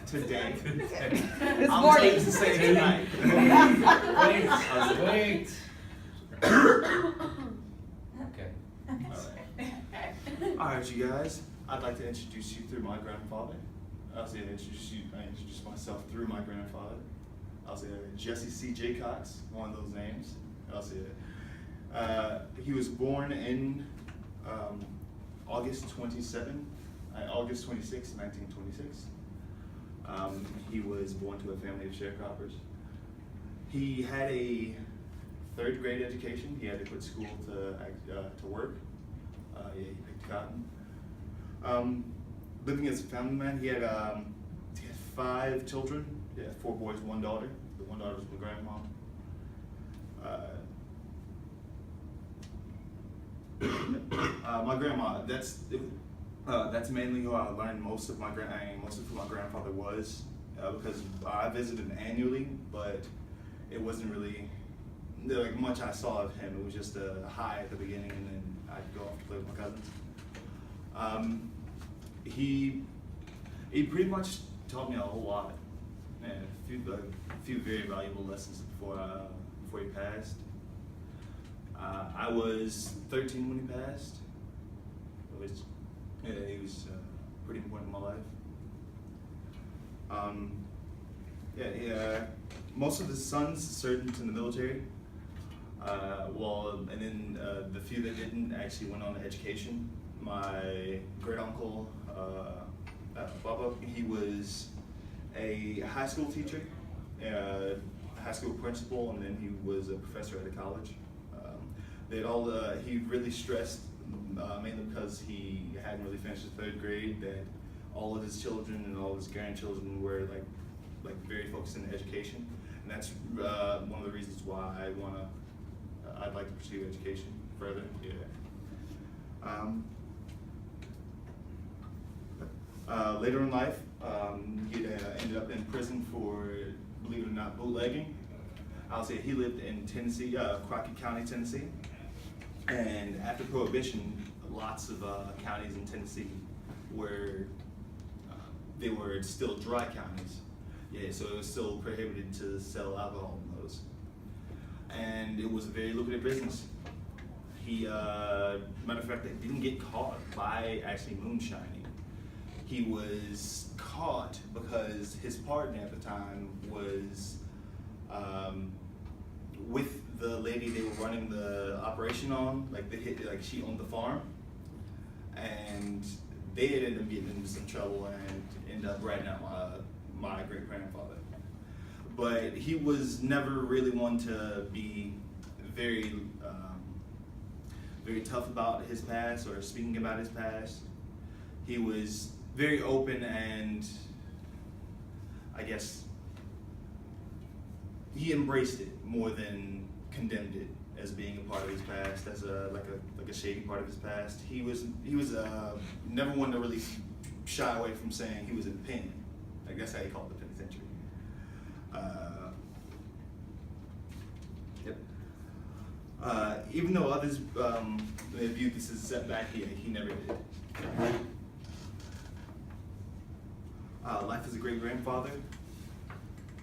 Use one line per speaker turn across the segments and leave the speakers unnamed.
today.
This
I'm
morning.
supposed to say tonight.
Wait. Okay.
Alright, you guys. I'd like to introduce you through my grandfather. I'll say I introduce myself through my grandfather. I'll say Jesse C. Jaycox, one of those names. I'll say he was born in August 26, 1926. He was born to a family of sharecroppers. He had a third grade education. He had to quit school to work. He picked cotton. Living as a family man, he had 5 children. He had 4 boys, 1 daughter. The 1 daughter was my grandma. My grandma. That's mainly who I learned most of who my grandfather was, because I visited annually, but it wasn't really like much I saw of him. It was just a hi at the beginning, and then I'd go off to play with my cousins. He pretty much taught me a whole lot, and a few very valuable lessons before he passed. I was 13 when he passed. He was pretty important in my life. Most of his sons served in the military. And then the few that didn't actually went on to education. My great uncle, Baba, he was a high school teacher, a high school principal, and then he was a professor at a college. He really stressed, mainly because he hadn't really finished his 3rd grade, that all of his children and all of his grandchildren were like very focused in education, and that's one of the reasons why I'd like to pursue education further. Later in life, he ended up in prison for, believe it or not, bootlegging. I'll say he lived in Tennessee, Crockett County, Tennessee. And after Prohibition, lots of counties in Tennessee were still dry counties. So it was still prohibited to sell alcohol in those. And it was a very lucrative business. Matter of fact, he didn't get caught by actually moonshining. He was caught because his partner at the time was with the lady they were running the operation on. She owned the farm, and they had ended up getting into some trouble and ended up ratting out my great grandfather. But he was never really one to be very tough about his past or speaking about his past. He was very open, and I guess he embraced it more than condemned it as being a part of his past, as a shady part of his past. He was never one to really shy away from saying he was in the pen. That's how he called it, the penitentiary. Even though others viewed this as a setback, he never did. Life as a great grandfather.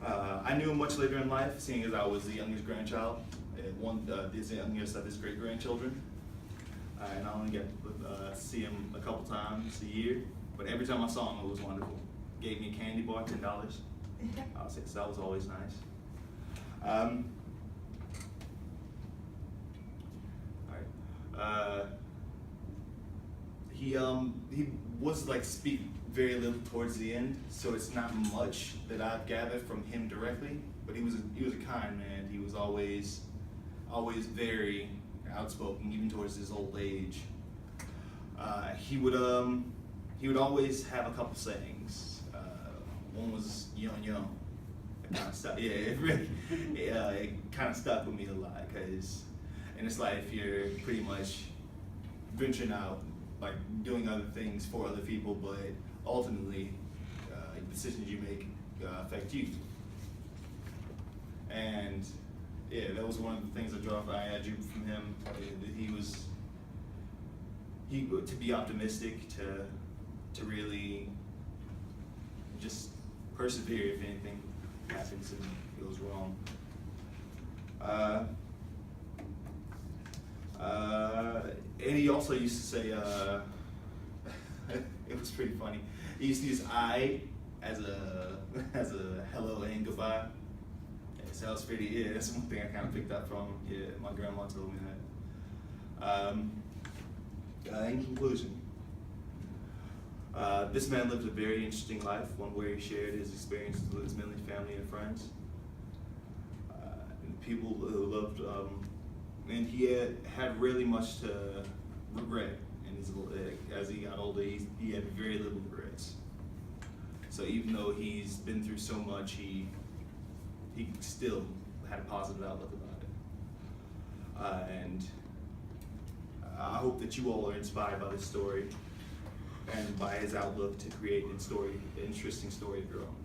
I knew him much later in life, seeing as I was the youngest grandchild, the youngest of his great grandchildren. And I only got to see him a couple times a year, but every time I saw him, it was wonderful. Gave me a candy bar, $10. So that was always nice. He was speak very little towards the end, so it's not much that I've gathered from him directly. But he was a kind man. He was always very outspoken, even towards his old age. He would always have a couple sayings. One was young. It kind of stuck. It kind of stuck with me a lot, because in this life you're pretty much venturing out, doing other things for other people, but ultimately decisions you make affect you. And that was one of the things I drew from him. To be optimistic, to really just persevere if anything happens and goes wrong. And he also used to say, it was pretty funny. He used to use "I" as a hello and goodbye. It sounds pretty. Yeah, that's one thing I kind of picked up from. Yeah, my grandma told me that. In conclusion, this man lived a very interesting life, one where he shared his experiences with his many family and friends, and people who loved. And he had really much to regret. And as he got older, he had very little regrets. So even though he's been through so much, he still had a positive outlook about it. And I hope that you all are inspired by this story and by his outlook to create an interesting story of your own.